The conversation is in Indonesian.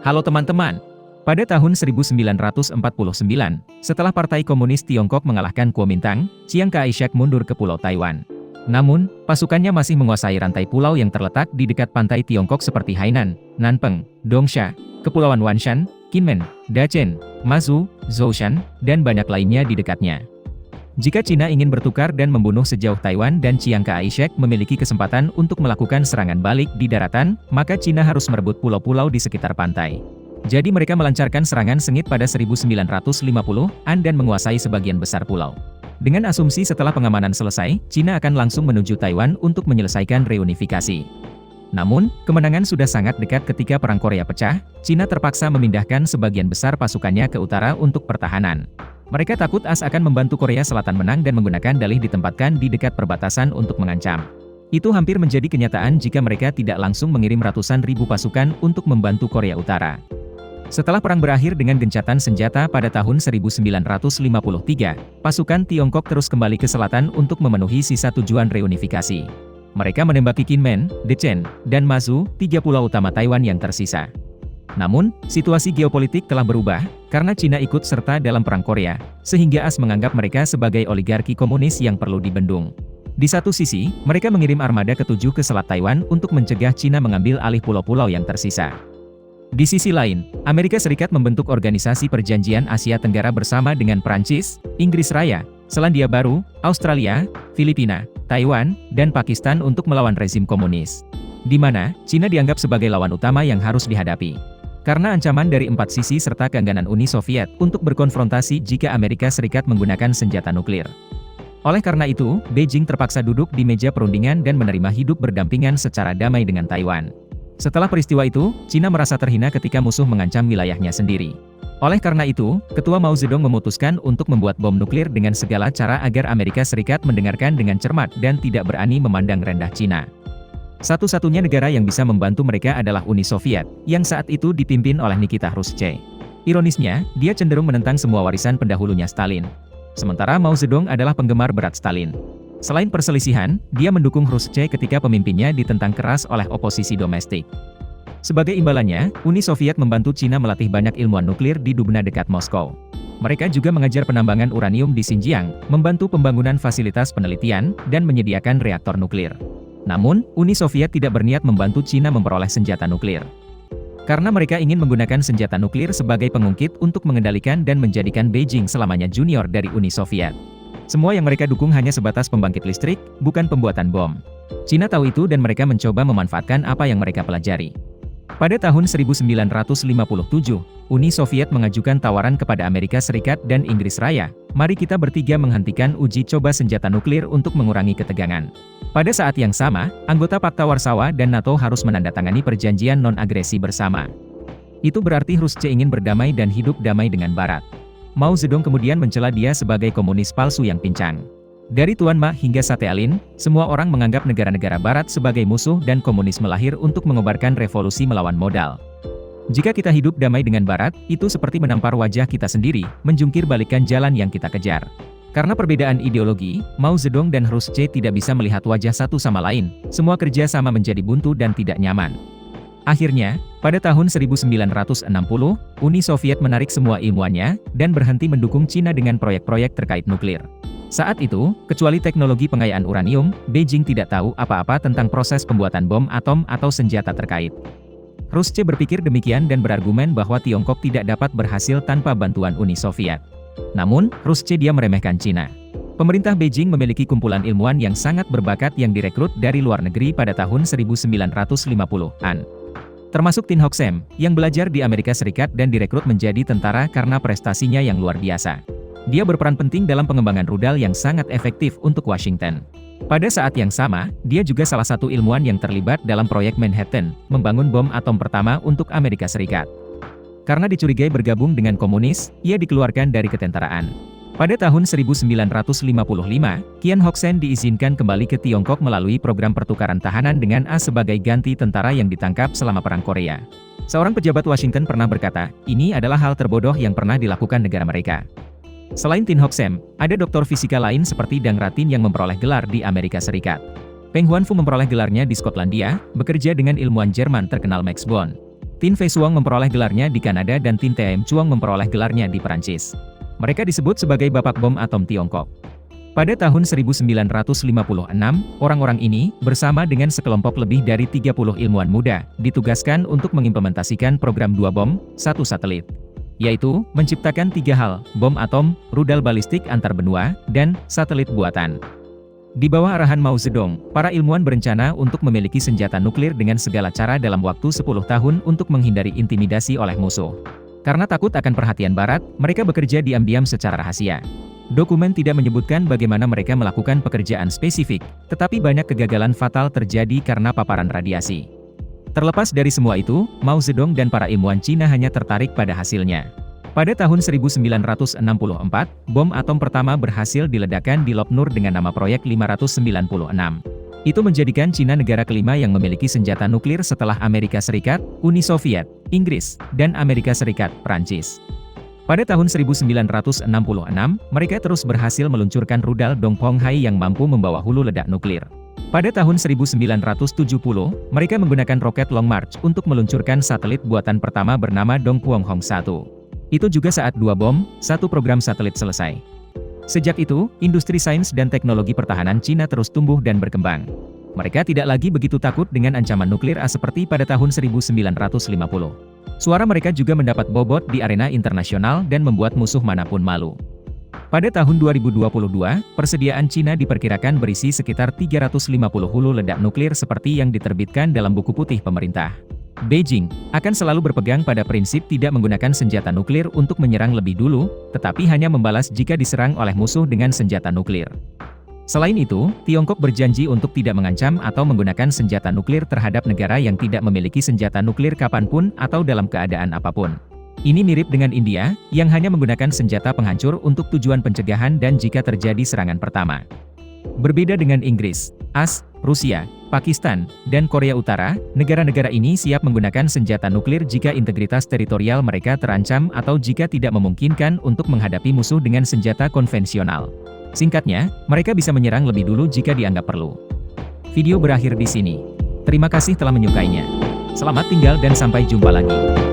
Halo teman-teman. Pada tahun 1949, setelah Partai Komunis Tiongkok mengalahkan Kuomintang, Chiang Kai-shek mundur ke Pulau Taiwan. Namun, pasukannya masih menguasai rantai pulau yang terletak di dekat pantai Tiongkok seperti Hainan, Nanpeng, Dongsha, Kepulauan Wanshan, Kinmen, Dacen, Mazu, Zhoushan, dan banyak lainnya di dekatnya. Jika Cina ingin bertukar dan membunuh sejauh Taiwan dan Chiang Kai-shek memiliki kesempatan untuk melakukan serangan balik di daratan, maka Cina harus merebut pulau-pulau di sekitar pantai. Jadi mereka melancarkan serangan sengit pada 1950-an dan menguasai sebagian besar pulau. Dengan asumsi setelah pengamanan selesai, Cina akan langsung menuju Taiwan untuk menyelesaikan reunifikasi. Namun, kemenangan sudah sangat dekat ketika Perang Korea pecah. Cina terpaksa memindahkan sebagian besar pasukannya ke utara untuk pertahanan. Mereka takut AS akan membantu Korea Selatan menang dan menggunakan dalih ditempatkan di dekat perbatasan untuk mengancam. Itu hampir menjadi kenyataan jika mereka tidak langsung mengirim ratusan ribu pasukan untuk membantu Korea Utara. Setelah perang berakhir dengan gencatan senjata pada tahun 1953, pasukan Tiongkok terus kembali ke selatan untuk memenuhi sisa tujuan reunifikasi. Mereka menembaki Kinmen, Dacen, dan Mazu, 3 pulau utama Taiwan yang tersisa. Namun, situasi geopolitik telah berubah, karena Cina ikut serta dalam Perang Korea, sehingga AS menganggap mereka sebagai oligarki komunis yang perlu dibendung. Di satu sisi, mereka mengirim armada ke-7 ke Selat Taiwan untuk mencegah Cina mengambil alih pulau-pulau yang tersisa. Di sisi lain, Amerika Serikat membentuk Organisasi Perjanjian Asia Tenggara bersama dengan Prancis, Inggris Raya, Selandia Baru, Australia, Filipina, Taiwan, dan Pakistan untuk melawan rezim komunis. Di mana, Cina dianggap sebagai lawan utama yang harus dihadapi. Karena ancaman dari 4 sisi serta keengganan Uni Soviet untuk berkonfrontasi jika Amerika Serikat menggunakan senjata nuklir. Oleh karena itu, Beijing terpaksa duduk di meja perundingan dan menerima hidup berdampingan secara damai dengan Taiwan. Setelah peristiwa itu, Cina merasa terhina ketika musuh mengancam wilayahnya sendiri. Oleh karena itu, Ketua Mao Zedong memutuskan untuk membuat bom nuklir dengan segala cara agar Amerika Serikat mendengarkan dengan cermat dan tidak berani memandang rendah Cina. Satu-satunya negara yang bisa membantu mereka adalah Uni Soviet, yang saat itu dipimpin oleh Nikita Khrushchev. Ironisnya, dia cenderung menentang semua warisan pendahulunya Stalin. Sementara Mao Zedong adalah penggemar berat Stalin. Selain perselisihan, dia mendukung Khrushchev ketika pemimpinnya ditentang keras oleh oposisi domestik. Sebagai imbalannya, Uni Soviet membantu Cina melatih banyak ilmuwan nuklir di Dubna dekat Moskow. Mereka juga mengajar penambangan uranium di Xinjiang, membantu pembangunan fasilitas penelitian, dan menyediakan reaktor nuklir. Namun, Uni Soviet tidak berniat membantu Cina memperoleh senjata nuklir. Karena mereka ingin menggunakan senjata nuklir sebagai pengungkit untuk mengendalikan dan menjadikan Beijing selamanya junior dari Uni Soviet. Semua yang mereka dukung hanya sebatas pembangkit listrik, bukan pembuatan bom. Cina tahu itu dan mereka mencoba memanfaatkan apa yang mereka pelajari. Pada tahun 1957, Uni Soviet mengajukan tawaran kepada Amerika Serikat dan Inggris Raya, mari kita bertiga menghentikan uji coba senjata nuklir untuk mengurangi ketegangan. Pada saat yang sama, anggota Pakta Warsawa dan NATO harus menandatangani perjanjian non-agresi bersama. Itu berarti Khrushchev ingin berdamai dan hidup damai dengan Barat. Mao Zedong kemudian mencela dia sebagai komunis palsu yang pincang. Dari Tuan Ma hingga Stalin, semua orang menganggap negara-negara Barat sebagai musuh dan komunisme lahir untuk mengobarkan revolusi melawan modal. Jika kita hidup damai dengan Barat, itu seperti menampar wajah kita sendiri, menjungkir balikkan jalan yang kita kejar. Karena perbedaan ideologi, Mao Zedong dan Khrushchev tidak bisa melihat wajah satu sama lain, semua kerja sama menjadi buntu dan tidak nyaman. Akhirnya, pada tahun 1960, Uni Soviet menarik semua ilmuannya, dan berhenti mendukung Cina dengan proyek-proyek terkait nuklir. Saat itu, kecuali teknologi pengayaan uranium, Beijing tidak tahu apa-apa tentang proses pembuatan bom atom atau senjata terkait. Khrushchev berpikir demikian dan berargumen bahwa Tiongkok tidak dapat berhasil tanpa bantuan Uni Soviet. Namun, Khrushchev dia meremehkan Cina. Pemerintah Beijing memiliki kumpulan ilmuwan yang sangat berbakat yang direkrut dari luar negeri pada tahun 1950-an. Termasuk Tin Hoxhem, yang belajar di Amerika Serikat dan direkrut menjadi tentara karena prestasinya yang luar biasa. Dia berperan penting dalam pengembangan rudal yang sangat efektif untuk Washington. Pada saat yang sama, dia juga salah satu ilmuwan yang terlibat dalam proyek Manhattan, membangun bom atom pertama untuk Amerika Serikat. Karena dicurigai bergabung dengan komunis, ia dikeluarkan dari ketentaraan. Pada tahun 1955, Kian Hoxhen diizinkan kembali ke Tiongkok melalui program pertukaran tahanan dengan AS sebagai ganti tentara yang ditangkap selama Perang Korea. Seorang pejabat Washington pernah berkata, ini adalah hal terbodoh yang pernah dilakukan negara mereka. Selain Tin Hoxhem, ada doktor fisika lain seperti Dang Ratin yang memperoleh gelar di Amerika Serikat. Peng Huanfu memperoleh gelarnya di Skotlandia, bekerja dengan ilmuwan Jerman terkenal Max Born. Tin Fei Suong memperoleh gelarnya di Kanada dan Tin Tiem Chuang memperoleh gelarnya di Perancis. Mereka disebut sebagai bapak bom atom Tiongkok. Pada tahun 1956, orang-orang ini, bersama dengan sekelompok lebih dari 30 ilmuwan muda, ditugaskan untuk mengimplementasikan program 2 bom, 1 satelit. Yaitu, menciptakan 3 hal, bom atom, rudal balistik antar benua, dan satelit buatan. Di bawah arahan Mao Zedong, para ilmuwan berencana untuk memiliki senjata nuklir dengan segala cara dalam waktu 10 tahun untuk menghindari intimidasi oleh musuh. Karena takut akan perhatian Barat, mereka bekerja diam-diam secara rahasia. Dokumen tidak menyebutkan bagaimana mereka melakukan pekerjaan spesifik, tetapi banyak kegagalan fatal terjadi karena paparan radiasi. Terlepas dari semua itu, Mao Zedong dan para ilmuwan Cina hanya tertarik pada hasilnya. Pada tahun 1964, bom atom pertama berhasil diledakkan di Lop Nur dengan nama proyek 596. Itu menjadikan Cina negara kelima yang memiliki senjata nuklir setelah Amerika Serikat, Uni Soviet, Inggris, dan Amerika Serikat, Prancis. Pada tahun 1966, mereka terus berhasil meluncurkan rudal Dongfeng Hai yang mampu membawa hulu ledak nuklir. Pada tahun 1970, mereka menggunakan roket Long March untuk meluncurkan satelit buatan pertama bernama Dongfeng Hong 1. Itu juga saat 2 bom, 1 program satelit selesai. Sejak itu, industri sains dan teknologi pertahanan Cina terus tumbuh dan berkembang. Mereka tidak lagi begitu takut dengan ancaman nuklir seperti pada tahun 1950. Suara mereka juga mendapat bobot di arena internasional dan membuat musuh manapun malu. Pada tahun 2022, persediaan Cina diperkirakan berisi sekitar 350 hulu ledak nuklir seperti yang diterbitkan dalam buku putih pemerintah. Beijing akan selalu berpegang pada prinsip tidak menggunakan senjata nuklir untuk menyerang lebih dulu, tetapi hanya membalas jika diserang oleh musuh dengan senjata nuklir. Selain itu, Tiongkok berjanji untuk tidak mengancam atau menggunakan senjata nuklir terhadap negara yang tidak memiliki senjata nuklir kapanpun atau dalam keadaan apapun. Ini mirip dengan India, yang hanya menggunakan senjata penghancur untuk tujuan pencegahan dan jika terjadi serangan pertama. Berbeda dengan Inggris, AS, Rusia, Pakistan, dan Korea Utara, negara-negara ini siap menggunakan senjata nuklir jika integritas teritorial mereka terancam atau jika tidak memungkinkan untuk menghadapi musuh dengan senjata konvensional. Singkatnya, mereka bisa menyerang lebih dulu jika dianggap perlu. Video berakhir di sini. Terima kasih telah menyukainya. Selamat tinggal dan sampai jumpa lagi.